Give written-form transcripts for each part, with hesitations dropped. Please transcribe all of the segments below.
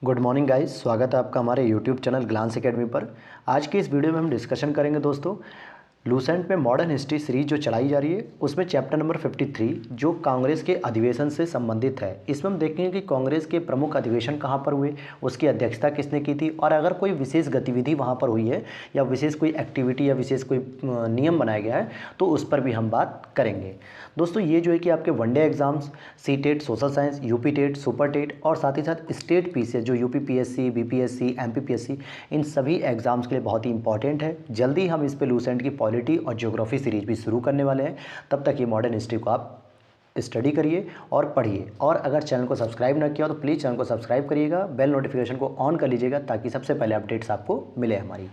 Good morning guys, स्वागत है आपका हमारे यूट्यूब चैनल ग्लांस एकेडमी पर। आज की इस वीडियो में हम डिस्कशन करेंगे दोस्तों लूसेंट में मॉडर्न हिस्ट्री सीरीज जो चलाई जा रही है उसमें चैप्टर नंबर 53 जो कांग्रेस के अधिवेशन से संबंधित है। इसमें हम देखेंगे कि कांग्रेस के प्रमुख अधिवेशन कहाँ पर हुए, उसकी अध्यक्षता किसने की थी और अगर कोई विशेष गतिविधि वहाँ पर हुई है या विशेष कोई एक्टिविटी या विशेष कोई नियम बनाया गया है तो उस पर भी हम बात करेंगे। दोस्तों ये जो है कि आपके one day exams, C TET, social science, UP TET, super TET और साथ ही साथ स्टेट पीसीएस जो यूपी पीएससी, बीपीएससी, एमपीपीएससी, इन सभी एग्जाम्स के लिए बहुत ही इंपॉर्टेंट है। जल्दी हम इस पे लूसेंट की पॉलिटी और ज्योग्राफी सीरीज भी शुरू करने वाले हैं। तब तक ये मॉडर्न हिस्ट्री को आप स्टडी करिए और पढ़िए। और अगर चैनल को सब्सक्राइब ना किया तो प्लीज़ चैनल को सब्सक्राइब करिएगा, बेल नोटिफिकेशन को ऑन कर लीजिएगा ताकि सबसे पहले अपडेट्स आपको मिले हमारी।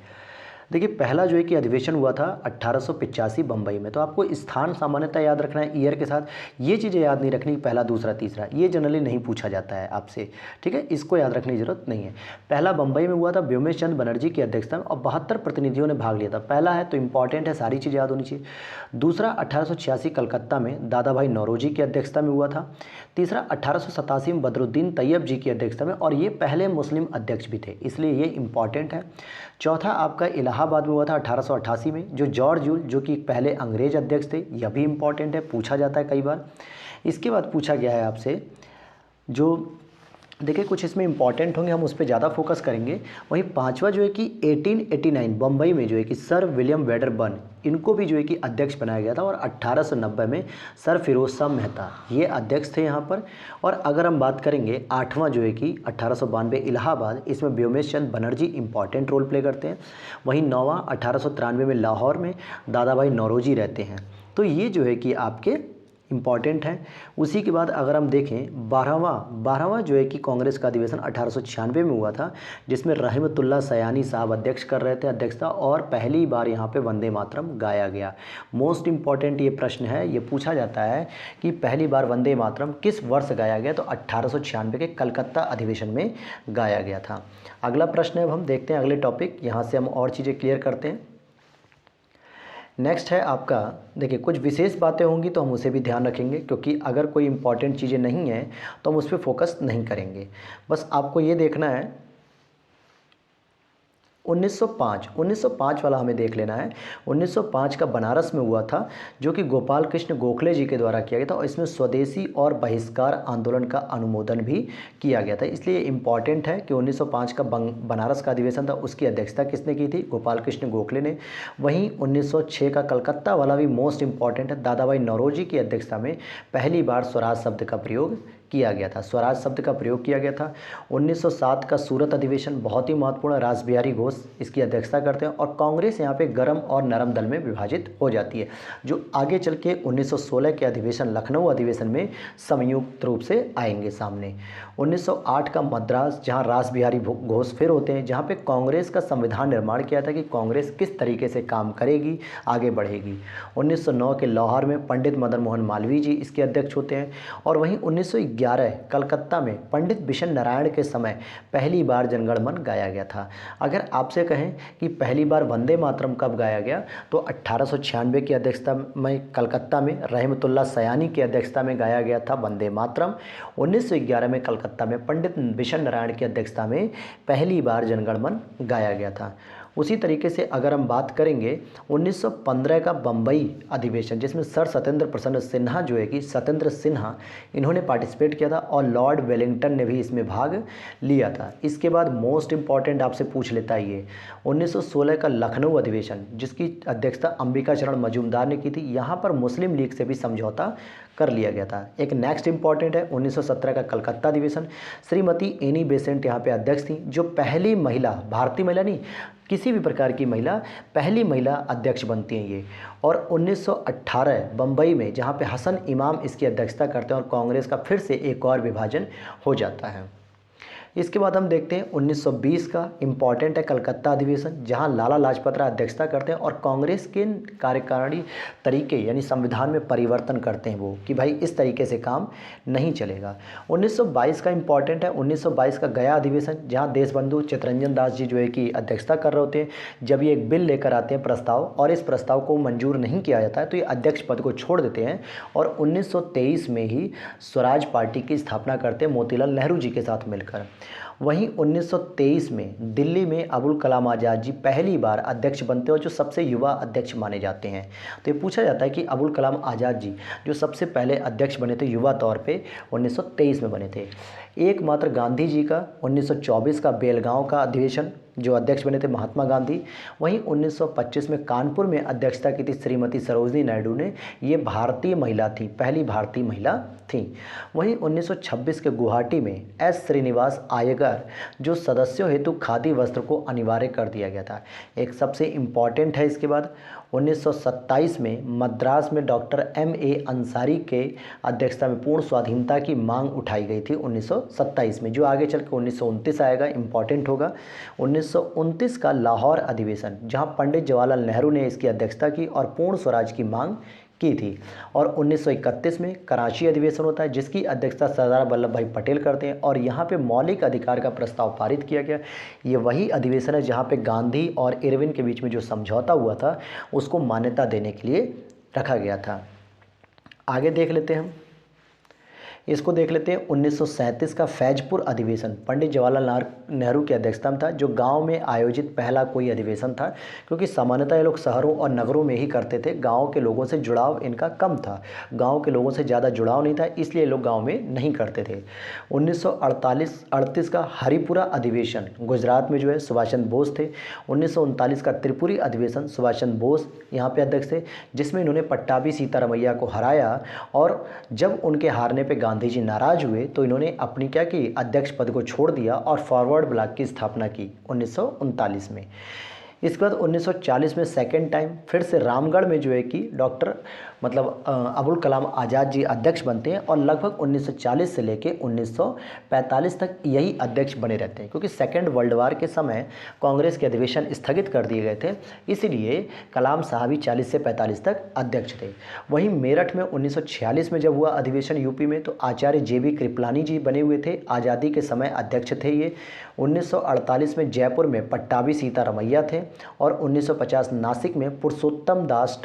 देखिए पहला जो है कि अधिवेशन हुआ था 1885 बम्बई में। तो आपको स्थान सामान्यतः याद रखना है ईयर के साथ, ये चीज़ें याद नहीं रखनी पहला दूसरा तीसरा, ये जनरली नहीं पूछा जाता है आपसे, ठीक है, इसको याद रखने की जरूरत नहीं है। पहला बम्बई में हुआ था व्योमेश चंद्र बनर्जी की अध्यक्षता में और 72 प्रतिनिधियों ने भाग लिया था। पहला है तो इंपॉर्टेंट है, सारी चीज़ें याद होनी चाहिए। दूसरा 1886 कलकत्ता में दादा भाई नौरोजी की अध्यक्षता में हुआ था। तीसरा 1887 में बदरुद्दीन तैयब जी की अध्यक्षता में, और ये पहले मुस्लिम अध्यक्ष भी थे इसलिए ये इंपॉर्टेंट है। चौथा आपका इलाहाबाद में हुआ था 1888 में, जो जॉर्ज यूल जो कि पहले अंग्रेज अध्यक्ष थे, यह भी इंपॉर्टेंट है, पूछा जाता है कई बार। इसके बाद पूछा गया है आपसे जो देखिए कुछ इसमें इंपॉर्टेंट होंगे, हम उस पर ज़्यादा फोकस करेंगे। वहीं पांचवा जो है कि 1889 बम्बई में जो है कि सर विलियम वेडरबर्न, इनको भी जो है कि अध्यक्ष बनाया गया था और 1890 में सर फिरोज शाह मेहता ये अध्यक्ष थे यहाँ पर। और अगर हम बात करेंगे आठवां जो है कि 1892 इलाहाबाद, इसमें व्योमेश चंद्र बनर्जी इंपॉर्टेंट रोल प्ले करते हैं। वहीं नौवां 1893 में लाहौर में दादा भाई नौरोजी रहते हैं। तो ये जो है कि आपके इम्पॉर्टेंट है। उसी के बाद अगर हम देखें बारहवां जो है कि कांग्रेस का अधिवेशन 1896 में हुआ था, जिसमें रहमतुल्लाह सयानी साहब अध्यक्ष कर रहे थे अध्यक्षता, और पहली बार यहाँ पे वंदे मातरम गाया गया। मोस्ट इम्पॉर्टेंट ये प्रश्न है, ये पूछा जाता है कि पहली बार वंदे मातरम किस वर्ष गाया गया, तो 1896 के कलकत्ता अधिवेशन में गाया गया था। अगला प्रश्न है, अब हम देखते हैं अगले टॉपिक, यहाँ से हम और चीज़ें क्लियर करते हैं। नेक्स्ट है आपका, देखिए कुछ विशेष बातें होंगी तो हम उसे भी ध्यान रखेंगे, क्योंकि अगर कोई इंपॉर्टेंट चीज़ें नहीं हैं तो हम उस पर फोकस नहीं करेंगे। बस आपको ये देखना है 1905 वाला हमें देख लेना है। 1905 का बनारस में हुआ था, जो कि गोपाल कृष्ण गोखले जी के द्वारा किया गया था, और इसमें स्वदेशी और बहिष्कार आंदोलन का अनुमोदन भी किया गया था। इसलिए इंपॉर्टेंट है कि 1905 का बनारस का अधिवेशन था, उसकी अध्यक्षता किसने की थी, गोपाल कृष्ण गोखले ने। वहीं 1906 का कलकत्ता वाला भी मोस्ट इंपॉर्टेंट है, दादा भाई नौरोजी की अध्यक्षता में पहली बार स्वराज शब्द का प्रयोग किया गया था, स्वराज शब्द का प्रयोग किया गया था। 1907 का सूरत अधिवेशन बहुत ही महत्वपूर्ण, रास बिहारी घोष इसकी अध्यक्षता करते हैं, और कांग्रेस यहाँ पे गर्म और नरम दल में विभाजित हो जाती है, जो आगे चल के 1916 के अधिवेशन लखनऊ अधिवेशन में संयुक्त रूप से आएंगे सामने। 1908 का मद्रास, जहाँ रास बिहारी घोष फिर होते हैं, जहाँ पे कांग्रेस का संविधान निर्माण किया था कि कांग्रेस किस तरीके से काम करेगी, आगे बढ़ेगी। 1909 के लाहौर में पंडित मदन मोहन मालवीय जी इसके अध्यक्ष होते हैं। और वहीं 1911 कलकत्ता में पंडित बिशन नारायण के समय पहली बार जनगण मन गाया गया था। अगर आपसे कहें कि पहली बार वंदे मातरम कब गाया गया, तो 1896 की अध्यक्षता में कलकत्ता में रहमतुल्लाह सयानी की अध्यक्षता में गाया गया था वंदे मातरम। 1911 में कलकत्ता में पंडित बिशन नारायण की अध्यक्षता में पहली बार जनगण मन गाया गया था। उसी तरीके से अगर हम बात करेंगे 1915 का बम्बई अधिवेशन, जिसमें सर सत्येंद्र प्रसन्न सिन्हा जो है कि सत्येंद्र सिन्हा, इन्होंने पार्टिसिपेट किया था, और लॉर्ड वेलिंगटन ने भी इसमें भाग लिया था। इसके बाद मोस्ट इंपॉर्टेंट आपसे पूछ लेता है ये 1916 का लखनऊ अधिवेशन, जिसकी अध्यक्षता अंबिका चरण मजूमदार ने की थी। यहाँ पर मुस्लिम लीग से भी समझौता कर लिया गया था। एक नेक्स्ट इंपॉर्टेंट है 1917 का कलकत्ता अधिवेशन, श्रीमती एनी बेसेंट यहाँ पे अध्यक्ष थी, जो पहली महिला, भारतीय महिला नहीं, किसी भी प्रकार की महिला, पहली महिला अध्यक्ष बनती हैं ये। और 1918 बम्बई में, जहाँ पे हसन इमाम इसकी अध्यक्षता करते हैं, और कांग्रेस का फिर से एक और विभाजन हो जाता है। इसके बाद हम देखते हैं 1920 का इंपॉर्टेंट है कलकत्ता अधिवेशन, जहां लाला लाजपत राय अध्यक्षता करते हैं और कांग्रेस के कार्यकारिणी तरीके यानी संविधान में परिवर्तन करते हैं वो, कि भाई इस तरीके से काम नहीं चलेगा। 1922 का इंपॉर्टेंट है 1922 का गया अधिवेशन, जहां देशबंधु चित्तरंजन दास जी जो है कि अध्यक्षता कर रहे होते हैं। जब ये एक बिल लेकर आते हैं प्रस्ताव, और इस प्रस्ताव को मंजूर नहीं किया जाता है तो ये अध्यक्ष पद को छोड़ देते हैं, और 1923 में ही स्वराज पार्टी की स्थापना करते हैं मोतीलाल नेहरू जी के साथ मिलकर। वहीं 1923 में दिल्ली में अबुल कलाम आज़ाद जी पहली बार अध्यक्ष बनते हैं और जो सबसे युवा अध्यक्ष माने जाते हैं। तो ये पूछा जाता है कि अबुल कलाम आज़ाद जी जो सबसे पहले अध्यक्ष बने थे युवा तौर पे 1923 में बने थे। एकमात्र गांधी जी का 1924 का बेलगांव का अधिवेशन जो अध्यक्ष बने थे महात्मा गांधी। वहीं 1925 में कानपुर में अध्यक्षता की थी श्रीमती सरोजनी नायडू ने। ये भारतीय महिला थी, पहली भारतीय महिला थी। वहीं 1926 के गुवाहाटी में एस श्रीनिवास आयगर जो सदस्यों हेतु खादी वस्त्र को अनिवार्य कर दिया गया था। एक सबसे इम्पॉर्टेंट है इसके बाद 1927 में मद्रास में डॉक्टर M.A. अंसारी के अध्यक्षता में पूर्ण स्वाधीनता की मांग उठाई गई थी 1927 में, जो आगे चल के 1929 आएगा, इम्पॉर्टेंट होगा। 1929 का लाहौर अधिवेशन जहां पंडित जवाहरलाल नेहरू ने इसकी अध्यक्षता की और पूर्ण स्वराज की मांग की थी। और 1931 में कराची अधिवेशन होता है जिसकी अध्यक्षता सरदार वल्लभ भाई पटेल करते हैं और यहाँ पे मौलिक अधिकार का प्रस्ताव पारित किया गया। ये वही अधिवेशन है जहाँ पे गांधी और इरविन के बीच में जो समझौता हुआ था उसको मान्यता देने के लिए रखा गया था। आगे देख लेते हैं हम, इसको देख लेते हैं 1937 का फैजपुर अधिवेशन पंडित जवाहरलाल नेहरू की अध्यक्षता में था, जो गांव में आयोजित पहला कोई अधिवेशन था, क्योंकि सामान्यतः ये लोग शहरों और नगरों में ही करते थे। गांव के लोगों से जुड़ाव इनका कम था, गांव के लोगों से ज़्यादा जुड़ाव नहीं था, इसलिए लोग गांव में नहीं करते थे। 1938 का हरिपुरा अधिवेशन गुजरात में जो है सुभाष चंद्र बोस थे। 1939 का त्रिपुरी अधिवेशन सुभाष चंद्र बोस यहाँ पे अध्यक्ष थे, जिसमें इन्होंने पट्टाभी सीतारमैया को हराया। और जब उनके हारने पर गांधी जी नाराज हुए तो इन्होंने अपनी क्या की अध्यक्ष पद को छोड़ दिया और फॉरवर्ड ब्लॉक की स्थापना की 1939 में। इसके बाद 1940 में सेकेंड टाइम फिर से रामगढ़ में जो है कि डॉक्टर अबुल कलाम आज़ाद जी अध्यक्ष बनते हैं और लगभग 1940 से लेके 1945 तक यही अध्यक्ष बने रहते हैं, क्योंकि सेकेंड वर्ल्ड वार के समय कांग्रेस के अधिवेशन स्थगित कर दिए गए थे, इसलिए कलाम साहब ही 40 से 45 तक अध्यक्ष थे। वहीं मेरठ में 1946 में जब हुआ अधिवेशन यूपी में तो आचार्य JB कृपलानी जी बने हुए थे, आज़ादी के समय अध्यक्ष थे ये। 1948 में जयपुर में पट्टाभी सीतारमैया थे और 1950 नासिक में पुरुषोत्तम दास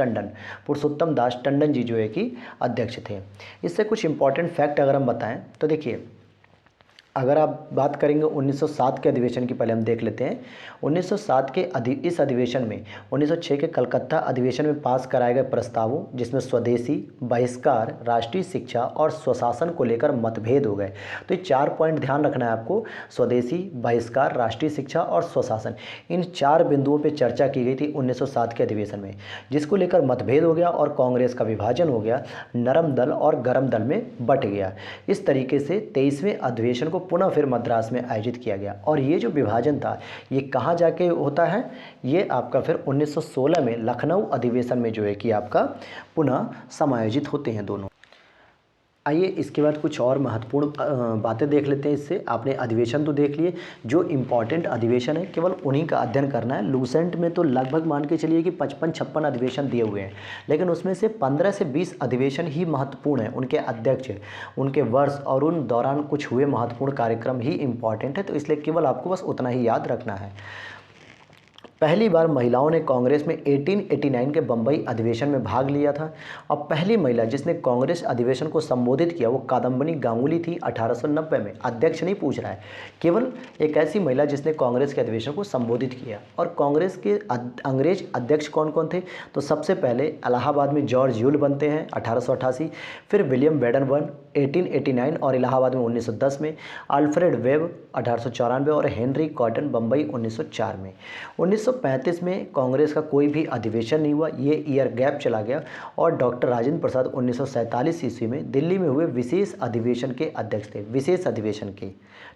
टंडन जी जो है कि अध्यक्ष थे। इससे कुछ इंपॉर्टेंट फैक्ट अगर हम बताएं तो देखिए, अगर आप बात करेंगे 1907 के अधिवेशन की, पहले हम देख लेते हैं 1907 के इस अधिवेशन में 1906 के कलकत्ता अधिवेशन में पास कराए गए प्रस्तावों जिसमें स्वदेशी, बहिष्कार, राष्ट्रीय शिक्षा और स्वशासन को लेकर मतभेद हो गए। तो ये 4 पॉइंट ध्यान रखना है आपको, स्वदेशी, बहिष्कार, राष्ट्रीय शिक्षा और स्वशासन, इन 4 बिंदुओं पर चर्चा की गई थी 1907 के अधिवेशन में, जिसको लेकर मतभेद हो गया और कांग्रेस का विभाजन हो गया, नरम दल और गरम दल में बट गया। इस तरीके से 23वें अधिवेशन को पुनः फिर मद्रास में आयोजित किया गया। और ये जो विभाजन था ये कहाँ जाके होता है, ये आपका फिर 1916 में लखनऊ अधिवेशन में जो है कि आपका पुनः समायोजित होते हैं दोनों। आइए इसके बाद कुछ और महत्वपूर्ण बातें देख लेते हैं। इससे आपने अधिवेशन तो देख लिए, जो इम्पॉर्टेंट अधिवेशन है केवल उन्हीं का अध्ययन करना है। लूसेंट में तो लगभग मान के चलिए कि 55-56 अधिवेशन दिए हुए हैं, लेकिन उसमें से 15 से 20 अधिवेशन ही महत्वपूर्ण हैं, उनके अध्यक्ष, उनके वर्ष और उन दौरान कुछ हुए महत्वपूर्ण कार्यक्रम ही इम्पॉर्टेंट है, तो इसलिए केवल आपको बस उतना ही याद रखना है। पहली बार महिलाओं ने कांग्रेस में 1889 के बम्बई अधिवेशन में भाग लिया था और पहली महिला जिसने कांग्रेस अधिवेशन को संबोधित किया वो कादम्बनी गांगुली थी 1890 में। अध्यक्ष नहीं पूछ रहा है, केवल एक ऐसी महिला जिसने कांग्रेस के अधिवेशन को संबोधित किया। और कांग्रेस के अंग्रेज अध्यक्ष कौन कौन थे, तो सबसे पहले इलाहाबाद में जॉर्ज यूल बनते हैं 1888, फिर विलियम बेडनबर्न 1889 और इलाहाबाद में 1910 में, अल्फ्रेड वेब 1894 और हेनरी कॉटन बम्बई 1904 में। 1935 में कांग्रेस का कोई भी अधिवेशन नहीं हुआ, ये ईयर गैप चला गया। और डॉक्टर राजेंद्र प्रसाद 1947 ईस्वी में दिल्ली में हुए विशेष अधिवेशन के अध्यक्ष थे, विशेष अधिवेशन के।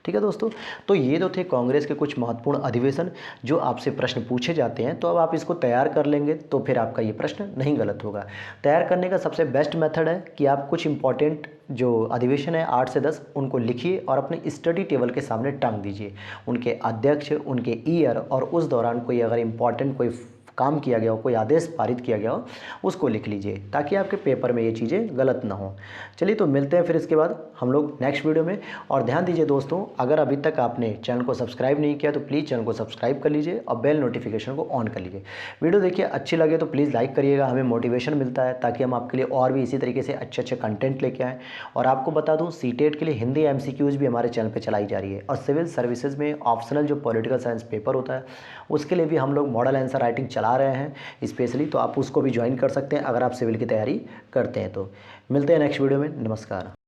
ठीक है दोस्तों, तो ये तो थे कांग्रेस के कुछ महत्वपूर्ण अधिवेशन जो आपसे प्रश्न पूछे जाते हैं। तो अब आप इसको तैयार कर लेंगे तो फिर आपका ये प्रश्न नहीं गलत होगा। तैयार करने का सबसे बेस्ट मेथड है कि आप कुछ इंपॉर्टेंट जो अधिवेशन है 8 से 10 उनको लिखिए और अपने स्टडी टेबल के सामने टांग दीजिए, उनके अध्यक्ष, उनके ईयर और उस दौरान कोई अगर इम्पॉर्टेंट कोई काम किया गया हो, कोई आदेश पारित किया गया हो, उसको लिख लीजिए ताकि आपके पेपर में ये चीज़ें गलत ना हो। चलिए तो मिलते हैं फिर इसके बाद हम लोग नेक्स्ट वीडियो में। और ध्यान दीजिए दोस्तों, अगर अभी तक आपने चैनल को सब्सक्राइब नहीं किया तो प्लीज़ चैनल को सब्सक्राइब कर लीजिए और बेल नोटिफिकेशन को ऑन कर लीजिए। वीडियो देखिए अच्छी लगे तो प्लीज़ लाइक करिएगा, हमें मोटिवेशन मिलता है ताकि हम आपके लिए और भी इसी तरीके से अच्छे अच्छे कंटेंट लेके आएँ। और आपको बता दूँ, सीटेट के लिए हिंदी MCQs भी हमारे चैनल पर चलाई जा रही है। और सिविल सर्विसेज में ऑप्शनल जो पॉलिटिकल साइंस पेपर होता है उसके लिए भी हम लोग मॉडल आंसर राइटिंग चला रहे हैं स्पेशली, तो आप उसको भी ज्वाइन कर सकते हैं अगर आप सिविल की तैयारी करते हैं तो। मिलते हैं नेक्स्ट वीडियो में। नमस्कार।